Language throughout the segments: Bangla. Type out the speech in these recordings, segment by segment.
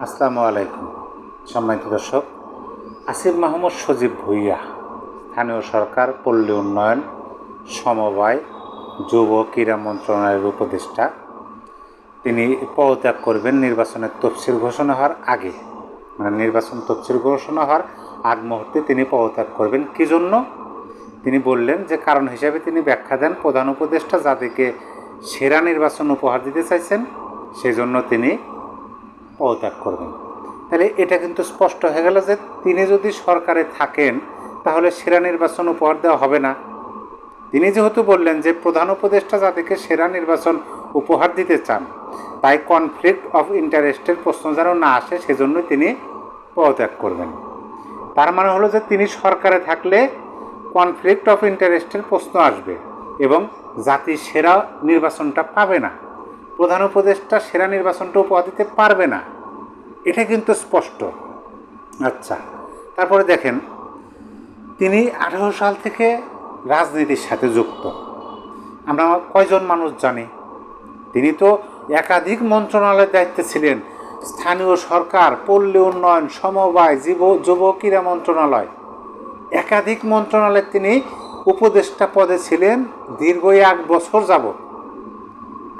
আসসালামু আলাইকুম সম্মানিত দর্শক। আসিফ মাহমুদ সজীব ভুঁইয়া স্থানীয় সরকার, পল্লী উন্নয়ন, সমবায়, যুব ক্রীড়া মন্ত্রণালয়ের উপদেষ্টা। তিনি পদত্যাগ করবেন নির্বাচনের তফসিল ঘোষণা হওয়ার আগে, মানে নির্বাচন তফসিল ঘোষণা হওয়ার আগ মুহূর্তে তিনি পদত্যাগ করবেন। কী জন্য? তিনি বললেন যে কারণ হিসাবে তিনি ব্যাখ্যা দেন, প্রধান উপদেষ্টা যাদেরকে সেরা নির্বাচন উপহার দিতে চাইছেন সেই জন্য তিনি পদত্যাগ করবেন। তাহলে এটা কিন্তু স্পষ্ট হয়ে গেল যে তিনি যদি সরকারে থাকেন তাহলে সেরা নির্বাচন উপহার দেওয়া হবে না। তিনি যেহেতু বললেন যে প্রধান উপদেষ্টা যাদেরকে সেরা নির্বাচন উপহার দিতে চান, তাই কনফ্লিক্ট অফ ইন্টারেস্টের প্রশ্ন যেন না আসে সেজন্যই তিনি পদত্যাগ করবেন। তার মানে হলো যে তিনি সরকারে থাকলে কনফ্লিক্ট অফ ইন্টারেস্টের প্রশ্ন আসবে এবং জাতি সেরা নির্বাচনটা পাবে না, প্রধান উপদেষ্টা সেরা নির্বাচনটা উপহার দিতে পারবে না। এটা কিন্তু স্পষ্ট। আচ্ছা, তারপরে দেখেন, তিনি 18 সাল থেকে রাজনীতির সাথে যুক্ত। আমরা কয়জন মানুষ জানি? তিনি তো একাধিক মন্ত্রণালয়ের দায়িত্বে ছিলেন। স্থানীয় সরকার, পল্লী উন্নয়ন, সমবায়, যুব ক্রীড়া মন্ত্রণালয়, একাধিক মন্ত্রণালয়ে তিনি উপদেষ্টা পদে ছিলেন দীর্ঘ 1 বছর যাবৎ।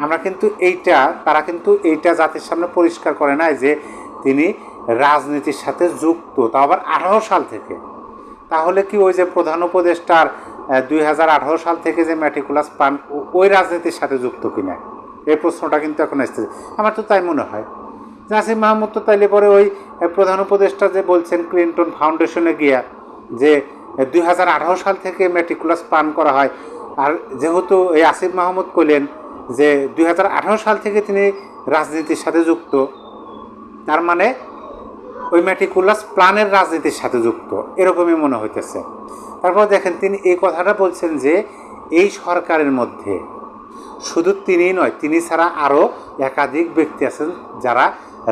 আমরা কিন্তু তারা কিন্তু এইটা জাতির সামনে পরিষ্কার করে নাই যে তিনি রাজনীতির সাথে যুক্ত, তা আবার 18 সাল থেকে। তাহলে কি ওই যে প্রধান উপদেষ্টার 2018 সাল থেকে যে ম্যাট্রিকুলাস পান ওই রাজনীতির সাথে যুক্ত কিনা, এই প্রশ্নটা কিন্তু এখন আসতেছে। আমার তো তাই মনে হয়। আসিফ মাহমুদ তো তাইলে পরে ওই প্রধান উপদেষ্টা যে বলছেন ক্লিন্টন ফাউন্ডেশনে গিয়া যে 2018 সাল থেকে ম্যাট্রিকুলাস পান করা হয়, আর যেহেতু এই আসিফ মাহমুদ কইলেন যে 2018 সাল থেকে তিনি রাজনীতির সাথে যুক্ত, তার মানে ওই ম্যাট্রিকুলাস প্ল্যানের রাজনীতির সাথে যুক্ত, এরকমই মনে হইতেছে। তারপর দেখেন, তিনি এই কথাটা বলছেন যে এই সরকারের মধ্যে শুধু তিনিই নয়, তিনি ছাড়া আরও একাধিক ব্যক্তি আছেন যারা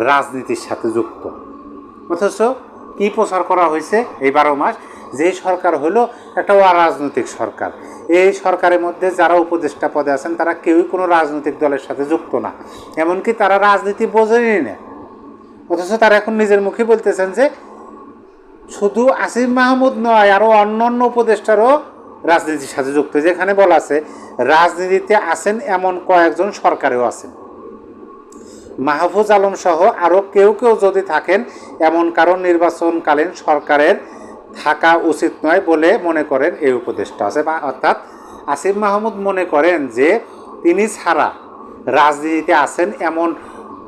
রাজনীতির সাথে যুক্ত। অথচ কী প্রচার করা হয়েছে এই 12 মাস, যে সরকার হলো একটা অরাজনৈতিক সরকার। এই সরকারের মধ্যে যারা উপদেষ্টা পদে আছেন তারা কেউই কোনো রাজনৈতিক দলের সাথে যুক্ত না, এমনকি তারা রাজনীতি বোঝেনি না। অথচ তারা এখন নিজের মুখে বলতেছেন যে শুধু আসিফ মাহমুদ নয়, আরও অন্যান্য উপদেষ্টারও রাজনীতির সাথে যুক্ত। যেখানে বলা আছে রাজনীতিতে আছেন এমন কয়েকজন সরকারেও আছেন। মাহফুজ আলম সহ আরও কেউ যদি থাকেন, এমন কারণ নির্বাচনকালীন সরকারের থাকা উচিত নয় বলে মনে করেন এই উপদেষ্টা আছে। অর্থাৎ আসিফ মাহমুদ মনে করেন যে তিনি ছাড়া রাজনীতিতে আছেন এমন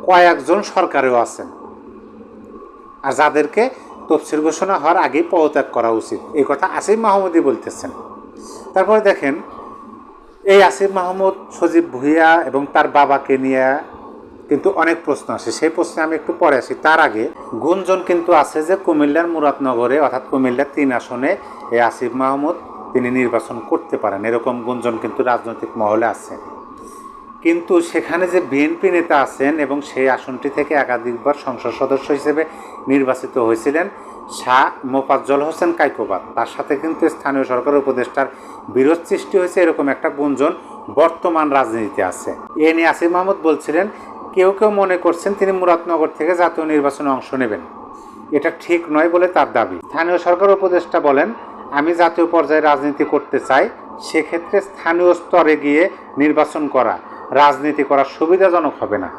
কয়েকজন সরকারেও আছেন, আর যাদেরকে তফসিল ঘোষণা হওয়ার আগেই পদত্যাগ করা উচিত, এই কথা আসিফ মাহমুদই বলতেছেন। তারপরে দেখেন, এই আসিফ মাহমুদ সজীব ভুঁইয়া এবং তার বাবাকে নিয়ে কিন্তু অনেক প্রশ্ন আসে, সেই প্রশ্নে আমি একটু পরে আসি। তার আগে গুঞ্জন কিন্তু আছে যে কুমিল্লার মুরাদনগরে অর্থাৎ কুমিল্লার 3 আসনে এই আসিফ মাহমুদ তিনি নির্বাচন করতে পারেন, এরকম গুঞ্জন কিন্তু রাজনৈতিক মহলে আছে। কিন্তু সেখানে যে বিএনপি নেতা আছেন এবং সেই আসনটি থেকে একাধিকবার সংসদ সদস্য হিসেবে নির্বাচিত হয়েছিলেন শাহ মোফাজ্জল হোসেন কায়কোবাদ, তার সাথে কিন্তু স্থানীয় সরকারের উপদেষ্টার বিরোধ সৃষ্টি হয়েছে, এরকম একটা গুঞ্জন বর্তমান রাজনীতিতে আছে। এ নিয়ে আসিফ মাহমুদ বলছিলেন, কেউ মনে করছেন তিনি মুরাদনগর থেকে জাতীয় নির্বাচনে অংশ নেবেন, এটা ঠিক নয় বলে তার দাবি। স্থানীয় সরকার উপদেষ্টা বলেন, আমি জাতীয় পর্যায়ে রাজনীতি করতে চাই, সেক্ষেত্রে স্থানীয় স্তরে গিয়ে নির্বাচন করা, রাজনীতি করা সুবিধাজনক হবে না।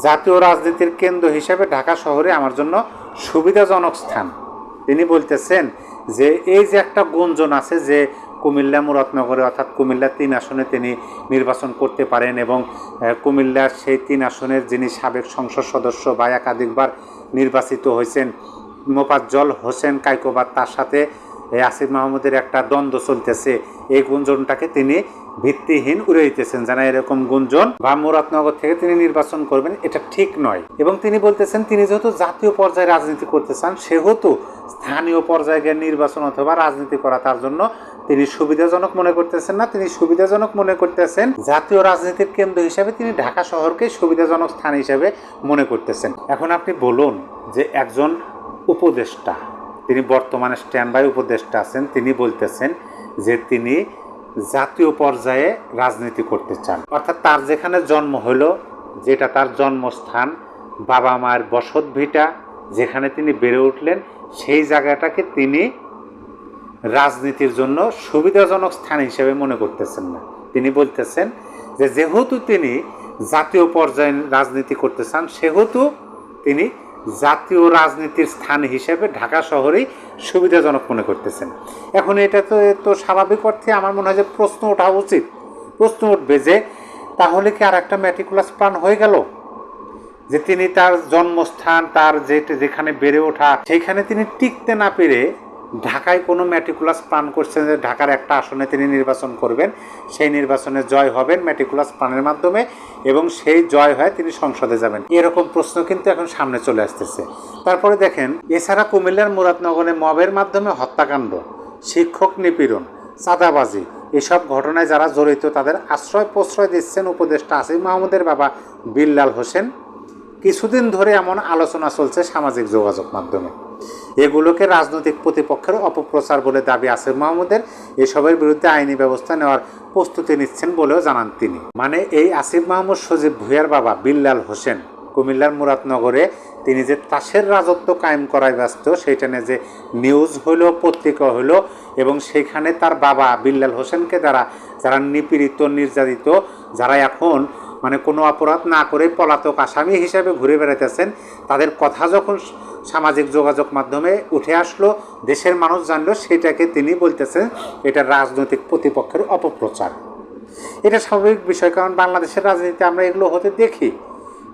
জাতীয় রাজনীতির কেন্দ্র হিসেবে ঢাকা শহরে আমার জন্য সুবিধাজনক স্থান। তিনি বলতেছেন যে এই যে একটা গুঞ্জন আছে যে কুমিল্লা মুরাদনগরে অর্থাৎ কুমিল্লা 3 আসনে তিনি নির্বাচন করতে পারেন এবং কুমিল্লার সেই 3 আসনের যিনি সাবেক সংসদ সদস্য বা একাধিকবার নির্বাচিত হয়েছেন মোফাজ্জল হোসেন কায়কোবাদ, তার সাথে আসিফ মাহমুদের একটা দ্বন্দ্ব চলতেছে, এই গুঞ্জনটাকে তিনি ভিত্তিহীন উড়ে দিতেছেন। জানা এরকম গুঞ্জন বা মুরাদনগর থেকে তিনি নির্বাচন করবেন এটা ঠিক নয়। এবং তিনি বলতেছেন তিনি যেহেতু জাতীয় পর্যায়ে রাজনীতি করতে চান, সেহেতু স্থানীয় পর্যায়ে নির্বাচন অথবা রাজনীতি করা তার জন্য তিনি সুবিধাজনক মনে করতেছেন না। তিনি সুবিধাজনক মনে করতেছেন জাতীয় রাজনীতির কেন্দ্র হিসেবে তিনি ঢাকা শহরকে সুবিধাজনক স্থান হিসেবে মনে করতেছেন। এখন আপনি বলুন যে একজন উপদেষ্টা, তিনি বর্তমানে স্ট্যান্ড বাই উপদেষ্টা আছেন, তিনি বলতেছেন যে তিনি জাতীয় পর্যায়ে রাজনীতি করতে চান, অর্থাৎ তার যেখানে জন্ম হলো, যেটা তার জন্মস্থান, বাবা মায়ের বসত ভিটা যেখানে তিনি বেড়ে উঠলেন সেই জায়গাটাকে তিনি রাজনীতির জন্য সুবিধাজনক স্থান হিসেবে মনে করতেছেন না। তিনি বলতেছেন যে যেহেতু তিনি জাতীয় পর্যায়ে রাজনীতি করতে চান, সেহেতু তিনি জাতীয় রাজনীতির স্থান হিসেবে ঢাকা শহরেই সুবিধাজনক মনে করতেছেন। এখন এটা তো স্বাভাবিক অর্থে আমার মনে হয় যে প্রশ্ন ওঠা উচিত। প্রশ্ন উঠবে যে তাহলে কি আর একটা ম্যাটিকুলাস প্ল্যান হয়ে গেল, যে তিনি তার জন্মস্থান, তার যেখানে বেড়ে ওঠা, সেইখানে তিনি টিকতে না পেরে ঢাকায় কোনো ম্যাটিকুলাস প্ল্যান করছেন যে ঢাকার একটা আসনে তিনি নির্বাচন করবেন, সেই নির্বাচনে জয় হবেন ম্যাটিকুলাস প্ল্যানের মাধ্যমে এবং সেই জয় হয়ে তিনি সংসদে যাবেন। এরকম প্রশ্ন কিন্তু এখন সামনে চলে আসতেছে। তারপরে দেখেন, এছাড়া কুমিল্লার মুরাদনগরে মবের মাধ্যমে হত্যাকাণ্ড, শিক্ষক নিপীড়ন, চাঁদাবাজি এসব ঘটনায় যারা জড়িত তাদের আশ্রয় প্রশ্রয় দিচ্ছেন উপদেষ্টা আসিফ মাহমুদের বাবা বিল্লাল হোসেন। কিছুদিন ধরে এমন আলোচনা চলছে সামাজিক যোগাযোগ মাধ্যমে। এগুলোকে রাজনৈতিক প্রতিপক্ষের অপপ্রচার বলে দাবি আসিফ মাহমুদের। এসবের বিরুদ্ধে আইনি ব্যবস্থা নেওয়ার প্রস্তুতি নিচ্ছেন বলেও জানান তিনি। মানে এই আসিফ মাহমুদ সজীব ভূঁইয়ার বাবা বিল্লাল হোসেন কুমিল্লার মুরাদনগরে তিনি যে তাসের রাজত্ব কায়েম করায় ব্যস্ত, সেইটা নিয়ে যে নিউজ হইল, পত্রিকা হইল, এবং সেইখানে তার বাবা বিল্লাল হোসেনকে যারা নিপীড়িত, নির্যাতিত, যারা এখন মানে কোনো অপরাধ না করে পলাতক আসামি হিসেবে ঘুরে বেড়াইতেছেন, তাদের কথা যখন সামাজিক যোগাযোগ মাধ্যমে উঠে আসলো, দেশের মানুষ জানলো, সেটাকে তিনি বলতেছেন এটা রাজনৈতিক প্রতিপক্ষের অপপ্রচার। এটা স্বাভাবিক বিষয়, কারণ বাংলাদেশের রাজনীতিতে আমরা এগুলো হতে দেখি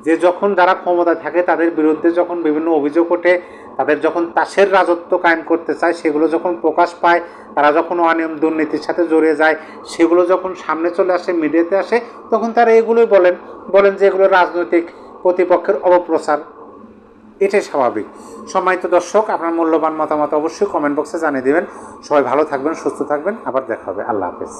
যে যখন যারা ক্ষমতায় থাকে তাদের বিরুদ্ধে যখন বিভিন্ন অভিযোগ ওঠে, তাদের যখন তাসের রাজত্ব কায়েম করতে চায়, সেগুলো যখন প্রকাশ পায়, তারা যখন অনিয়ম দুর্নীতির সাথে জড়িয়ে যায়, সেগুলো যখন সামনে চলে আসে, মিডিয়াতে আসে, তখন তারা এগুলোই বলেন যে এগুলো রাজনৈতিক প্রতিপক্ষের অপপ্রচার। এটাই স্বাভাবিক। সম্মানিত দর্শক, আপনার মূল্যবান মতামত অবশ্যই কমেন্ট বক্সে জানিয়ে দেবেন। সবাই ভালো থাকবেন, সুস্থ থাকবেন, আবার দেখা হবে। আল্লাহ হাফেজ।